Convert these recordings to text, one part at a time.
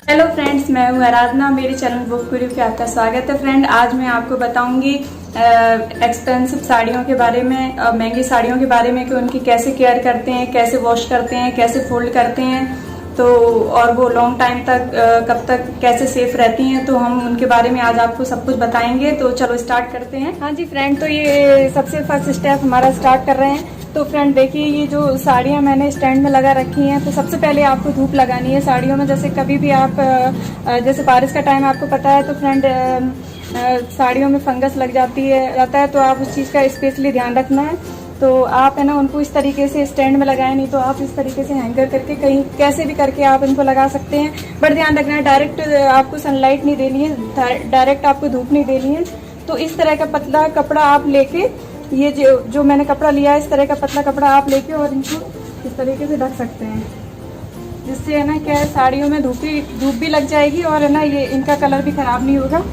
Hello friends, मैं हूँ आराधना। मेरे चैनल बुक गुरु पे आपका स्वागत है। फ्रेंड, आज मैं आपको बताऊंगी एक्सपेंसिव साड़ियों के बारे में, महंगी साड़ियों के बारे में कि उनकी कैसे केयर करते हैं, कैसे वॉश करते हैं, कैसे फोल्ड करते हैं, तो और वो लॉन्ग टाइम तक कब तक कैसे सेफ रहती हैं, तो हम उनके बारे में आज आपको सब कुछ बताएंगे। तो चलो स्टार्ट करते हैं। हाँ जी फ्रेंड, तो ये सबसे फर्स्ट स्टेप हमारा स्टार्ट कर रहे हैं। तो फ्रेंड देखिए, ये जो साड़ियाँ मैंने स्टैंड में लगा रखी हैं, तो सबसे पहले आपको धूप लगानी है साड़ियों में। जैसे कभी भी आप जैसे बारिश का टाइम आपको पता है, तो फ्रेंड साड़ियों में फंगस लग जाता है, तो आप उस चीज़ का स्पेशली ध्यान रखना है। तो आप है ना उनको इस तरीके से स्टैंड में लगाएं, नहीं तो आप इस तरीके से हैंगर करके कहीं कैसे भी करके आप इनको लगा सकते हैं। बट ध्यान रखना है, डायरेक्ट आपको सनलाइट नहीं देनी है, डायरेक्ट आपको धूप नहीं देनी है। तो इस तरह का पतला कपड़ा आप लेके, ये जो मैंने कपड़ा लिया है, इस तरह का पतला कपड़ा आप लेके और इनको इस तरीके से ढक सकते हैं, जिससे है ना क्या है, साड़ियों में धूप भी लग जाएगी और है ना ये इनका कलर भी खराब नहीं होगा।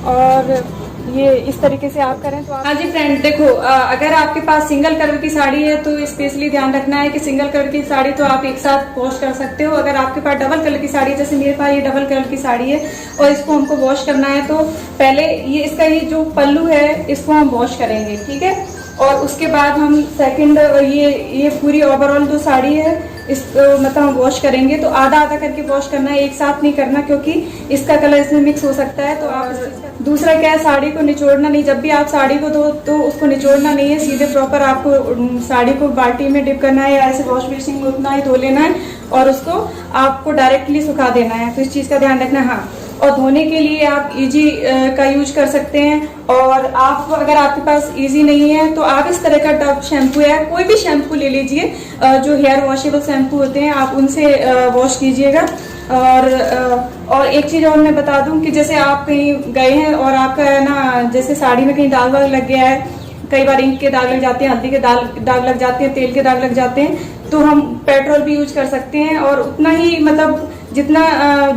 और ये इस तरीके से आप करें तो हाँ जी फ्रेंड देखो, अगर आपके पास सिंगल कलर की साड़ी है तो स्पेशली ध्यान रखना है कि सिंगल कलर की साड़ी तो आप एक साथ वॉश कर सकते हो। अगर आपके पास डबल कलर की साड़ी है, जैसे मेरे पास ये डबल कलर की साड़ी है और इसको हमको वॉश करना है, तो पहले ये जो पल्लू है इसको हम वॉश करेंगे, ठीक है। और उसके बाद हम सेकंड ये पूरी ओवरऑल जो साड़ी है इसको मतलब वॉश करेंगे। तो आधा आधा करके वॉश करना है, एक साथ नहीं करना, क्योंकि इसका कलर इसमें मिक्स हो सकता है। तो आप दूसरा क्या है, साड़ी को निचोड़ना नहीं। जब भी आप साड़ी को धो तो उसको निचोड़ना नहीं है, सीधे प्रॉपर आपको साड़ी को बाल्टी में डिप करना है या ऐसे वॉश बेसिन में उतना ही धो लेना है और उसको आपको डायरेक्टली सुखा देना है। तो इस चीज का ध्यान रखना है। हाँ, और धोने के लिए आप इजी का यूज कर सकते हैं। और आप अगर आपके पास इजी नहीं है तो आप इस तरह का डव शैम्पू है, कोई भी शैम्पू ले लीजिए, जो हेयर वॉशेबल शैम्पू होते हैं, आप उनसे वॉश कीजिएगा। और एक चीज और मैं बता दूं कि जैसे आप कहीं गए हैं और आपका है ना, जैसे साड़ी में कहीं दाग वाग लग गया है, कई बार इंक के दाग लग जाते हैं, हल्दी के दाग लग जाते हैं, तेल के दाग लग जाते हैं, तो हम पेट्रोल भी यूज कर सकते हैं। और उतना ही मतलब जितना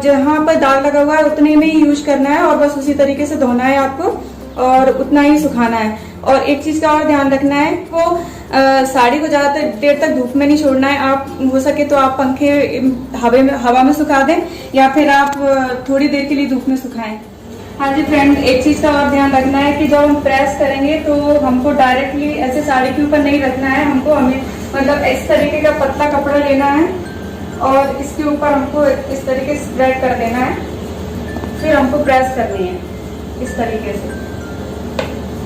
जहाँ पर दाग लगा हुआ है उतने में ही यूज करना है और बस उसी तरीके से धोना है आपको और उतना ही सुखाना है। और एक चीज का और ध्यान रखना है, वो साड़ी को ज्यादा देर तक धूप में नहीं छोड़ना है। आप हो सके तो आप पंखे हवा में सुखा दें या फिर आप थोड़ी देर के लिए धूप में सुखाएं। हाँ जी फ्रेंड, एक चीज का और ध्यान रखना है कि जब हम प्रेस करेंगे तो हमको डायरेक्टली ऐसे साड़ी के ऊपर नहीं रखना है, हमें मतलब इस तरीके का पतला कपड़ा लेना है और इसके ऊपर हमको इस तरीके से स्प्रेड कर देना है, फिर हमको प्रेस करनी है इस तरीके से,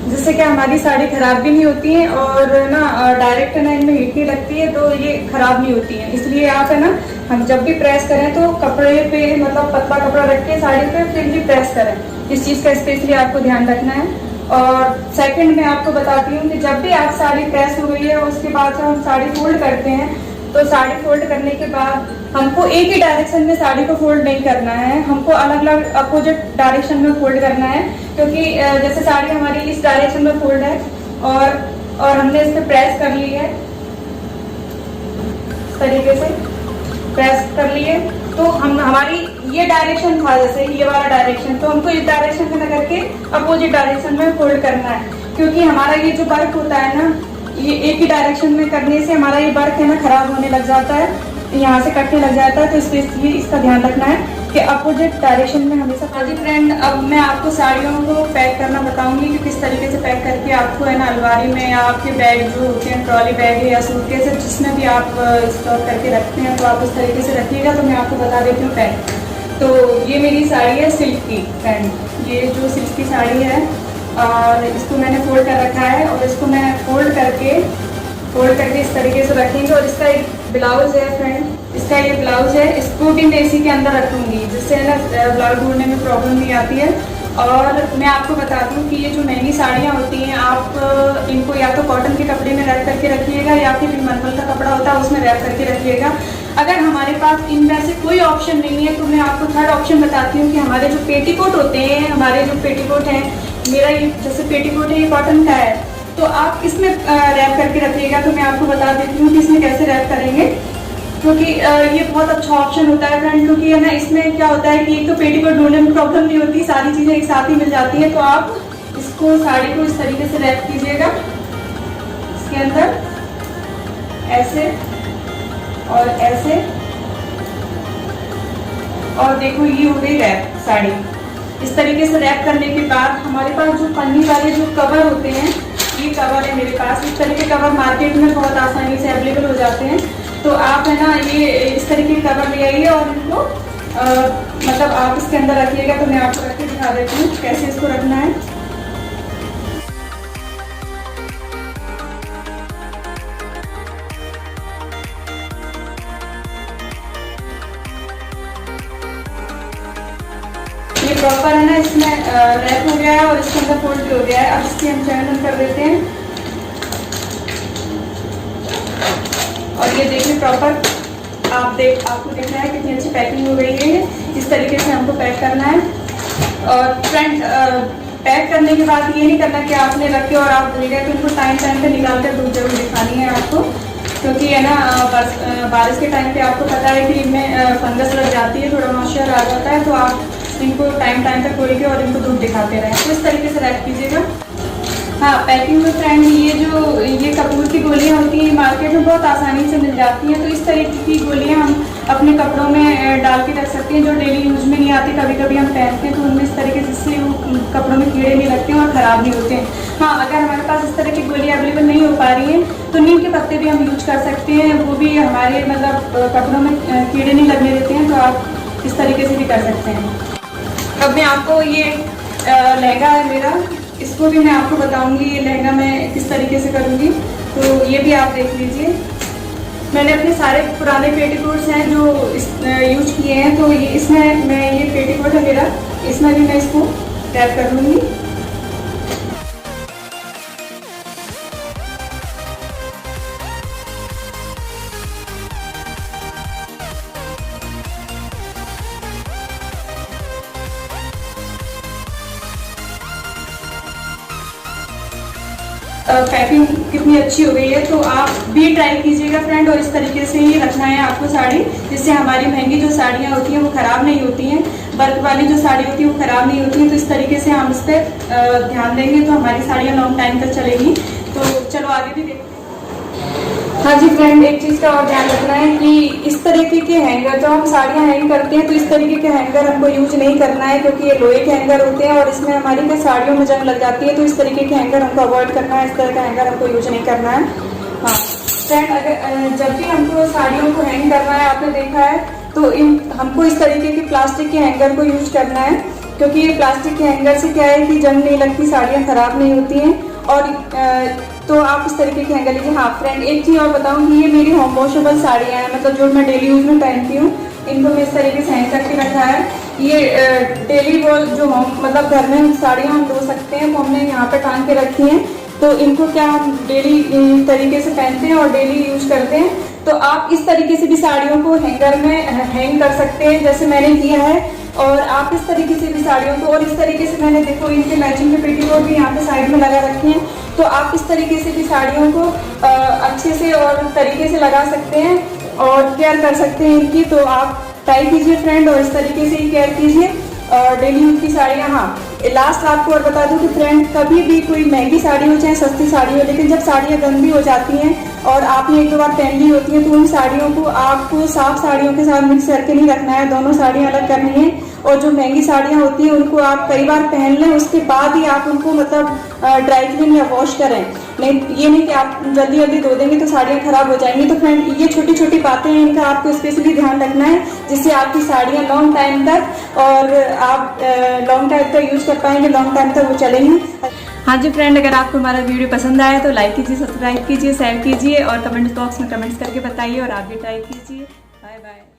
जिससे कि हमारी साड़ी खराब भी नहीं होती है और ना डायरेक्ट है ना इनमें हीट नहीं लगती है, तो ये खराब नहीं होती है। इसलिए आप है ना, हम जब भी प्रेस करें तो कपड़े पे मतलब पतला कपड़ा रख के साड़ी पे फिर भी प्रेस करें। इस चीज का स्पेशली आपको ध्यान रखना है। और सेकंड मैं आपको बताती हूँ कि जब भी आप साड़ी प्रेस हो गई है उसके बाद जब हम साड़ी फोल्ड करते हैं, तो साड़ी फोल्ड करने के बाद हमको एक ही डायरेक्शन में साड़ी को फोल्ड नहीं करना है, हमको अलग अलग अपोजिट डायरेक्शन में फोल्ड करना है। क्योंकि जैसे साड़ी हमारी इस डायरेक्शन में फोल्ड है और हमने इस पे प्रेस कर ली है, इस तरीके से प्रेस कर लिए, तो हमारी ये डायरेक्शन था, जैसे ये वाला डायरेक्शन, तो हमको इस डायरेक्शन में न करके अपोजिट डायरेक्शन में फोल्ड करना है। क्योंकि हमारा ये जो वर्क होता है ना, ये एक ही डायरेक्शन में करने से हमारा ये वर्क है ना खराब होने लग जाता है, यहाँ से कटने लग जाता है। तो इसलिए इसका ध्यान रखना है कि अपोजिट डायरेक्शन में हमेशा। हाँ जी फ्रेंड, अब मैं आपको साड़ियों को पैक करना बताऊंगी कि किस तरीके से पैक करके आपको है ना अलमारी में या आपके बैग जो होते हैं, ट्रॉली बैग है या सूटकेस है, जिसमें भी आप स्टॉक करके रखते हैं, तो आप उस तरीके से रखिएगा। तो मैं आपको बता देती हूँ पैक। तो ये मेरी साड़ी है सिल्क की फ्रेंड, ये जो सिल्क की साड़ी है और इसको मैंने फोल्ड कर रखा है और इसको मैं फोल्ड करके इस तरीके से रखेंगे। और इसका एक ब्लाउज है फ्रेंड, इसका ये ब्लाउज है, इसको भी मैं इसी के अंदर रखूंगी, जिससे है ना ब्लाउज ढूंढने में प्रॉब्लम नहीं आती है। और मैं आपको बता दूं कि ये जो महंगी साड़ियाँ होती हैं, आप इनको या तो कॉटन के कपड़े में रैप करके रखिएगा या फिर मलमल का कपड़ा होता है उसमें रैप करके रखिएगा। अगर हमारे पास इनमें से कोई ऑप्शन नहीं है तो मैं आपको थर्ड ऑप्शन बताती हूँ कि हमारे जो पेटीकोट होते हैं, हमारे जो पेटीकोट हैं, मेरा ये जैसे पेटीकोट है ये कॉटन का है, तो आप इसमें रैप करके रखिएगा। तो मैं आपको बता देती हूँ कि इसमें कैसे रैप करेंगे, क्योंकि ये बहुत अच्छा ऑप्शन होता है फ्रेंड। क्योंकि है ना इसमें क्या होता है कि एक तो पेटीकोट ढूंढने में प्रॉब्लम नहीं होती, सारी चीजें एक साथ ही मिल जाती है। तो आप इसको साड़ी को इस तरीके से रैप कीजिएगा, इसके अंदर ऐसे और ऐसे, और देखो ये हो गई रैप साड़ी। इस तरीके से रैप करने के बाद हमारे पास जो पन्नी वाले जो कवर होते हैं, ये कवर है मेरे पास। इस तरह के कवर मार्केट में बहुत आसानी से अवेलेबल हो जाते हैं। तो आप है ना ये इस तरीके के कवर ले आइए और इनको मतलब आप इसके अंदर रखिएगा। तो मैं आपको रख के दिखा देती हूँ कैसे इसको रखना है। ये प्रॉपर है ना, इसमें रैप हो गया है और इसके अंदर फोल्ड हो गया है। अब इसकी हम चयन कर देते हैं और ये देखिए प्रॉपर आपको देखना है कितनी अच्छी पैकिंग हो गई है। इस तरीके से हमको पैक करना है। और फ्रेंड पैक करने के बाद ये नहीं करना कि आपने रखे और आप भूल गए, तो इनको टाइम पे निकाल कर धूप जरूर दिखानी है आपको, क्योंकि है ना बारिश के टाइम पे आपको पता है कि इनमें फंगस लग जाती है, थोड़ा मॉइस्चर आ जाता है। तो आप इनको टाइम पे खोल के और इनको धूप दिखाते रहें। तो इस तरीके से रैप कीजिएगा। हाँ, पैकिंग में फ्रेंड ये कपूर की गोलियां होती हैं, मार्केट में बहुत आसानी से मिल जाती हैं। तो इस तरीके की गोलियां हम अपने कपड़ों में डाल के रख सकते हैं, जो डेली यूज में नहीं आती, कभी कभी हम पहनते हैं तो उनमें इस तरीके से वो कपड़ों में कीड़े नहीं लगते हैं और ख़राब नहीं होते हैं। हाँ, अगर हमारे पास इस तरह की गोलियाँ अवेलेबल नहीं हो पा रही है तो नीम के पत्ते भी हम यूज कर सकते हैं, वो भी हमारे मतलब कपड़ों में कीड़े नहीं लगने देते हैं। तो आप इस तरीके से भी कर सकते हैं। अब मैं आपको ये लहंगा है मेरा, इसको भी मैं आपको बताऊंगी ये लहंगा मैं किस तरीके से करूंगी। तो ये भी आप देख लीजिए। मैंने अपने सारे पुराने पेटीकोट्स हैं जो यूज किए हैं, तो ये इसमें मैं ये पेटीकोट है मेरा, इसमें भी मैं इसको रैप कर लूँगी। पैकिंग कितनी अच्छी हो गई है, तो आप भी ट्राई कीजिएगा फ्रेंड। और इस तरीके से ही रखना है आपको साड़ी, जिससे हमारी महंगी जो साड़ियाँ होती हैं वो ख़राब नहीं होती हैं, वर्क वाली जो साड़ी होती है वो ख़राब नहीं होती है। तो इस तरीके से हम इस पर ध्यान देंगे तो हमारी साड़ियाँ लॉन्ग टाइम तक चलेगी। तो चलो आगे भी देखते हैं। हाँ जी फ्रेंड, एक चीज़ का और ध्यान रखना है कि इस तरीके के हैंगर जो हम साड़ियाँ हैंग करते हैं, तो इस तरीके के हैंगर हमको यूज नहीं करना है, क्योंकि ये लोहे के हैंगर होते हैं और इसमें हमारी साड़ियों में जंग लग जाती है। तो इस तरीके के हैंगर हमको अवॉइड करना है, इस तरह का हैंगर हमको यूज नहीं करना है। हाँ फ्रेंड, अगर जब भी हमको साड़ियों को हैंग करना है, आपने देखा है, तो हमको इस तरीके के प्लास्टिक के हैंगर को यूज करना है, क्योंकि ये प्लास्टिक के हैंगर से क्या है कि जंग नहीं लगती, साड़ियाँ खराब नहीं होती हैं। और तो आप इस तरीके के हैंगर लीजिए। हाँ फ्रेंड, एक चीज़ और बताऊँ कि ये मेरी होम वॉशेबल साड़ियाँ हैं, मतलब जो मैं डेली यूज में पहनती हूँ, इनको मैं इस तरीके से हैंग करके रखा है। ये डेली वॉश जो हम मतलब घर में साड़ियाँ हम धो सकते हैं, वो हमने यहाँ पे टांग के रखी हैं। तो इनको क्या हम डेली तरीके से पहनते हैं और डेली यूज करते हैं। तो आप इस तरीके से भी साड़ियों को हैंगर में हैंग कर सकते हैं, जैसे मैंने किया है। और आप इस तरीके से भी साड़ियों को, और इस तरीके से मैंने देखो इनके मैचिंग के पेटीकोट भी यहाँ पे साइड में लगा रखे हैं। तो आप इस तरीके से भी साड़ियों को अच्छे से और तरीके से लगा सकते हैं और केयर कर सकते हैं इनकी। तो आप ट्राई कीजिए फ्रेंड, और इस तरीके से ही केयर कीजिए डेली यूज की साड़ियाँ। हाँ, लास्ट आपको और बता दूं कि फ्रेंड, कभी भी कोई महंगी साड़ी हो चाहे सस्ती साड़ी हो, लेकिन जब साड़ियाँ गंदी हो जाती हैं और आपने एक दो बार पहन ली होती हैं, तो उन साड़ियों को आपको साफ साड़ियों के साथ मिक्स करके नहीं रखना है, दोनों साड़ियाँ अलग करनी है। और जो महंगी साड़ियाँ होती हैं उनको आप कई बार पहन लें, उसके बाद ही आप उनको मतलब ड्राई क्लीन या वॉश करें। नहीं, ये नहीं कि आप जल्दी जल्दी धो देंगे तो साड़ियाँ खराब हो जाएंगी। तो फ्रेंड, ये छोटी छोटी बातें हैं, इनका आपको स्पेशली ध्यान रखना है, जिससे आपकी साड़ियाँ लॉन्ग टाइम तक और आप लॉन्ग टाइम तक यूज कर पाएंगे, लॉन्ग टाइम तक वो चलेंगी। हाँ जी फ्रेंड, अगर आपको हमारा वीडियो पसंद आया तो लाइक कीजिए, सब्सक्राइब कीजिए, शेयर कीजिए और कमेंट बॉक्स में कमेंट्स करके बताइए, और आप भी ट्राई कीजिए। Bye bye.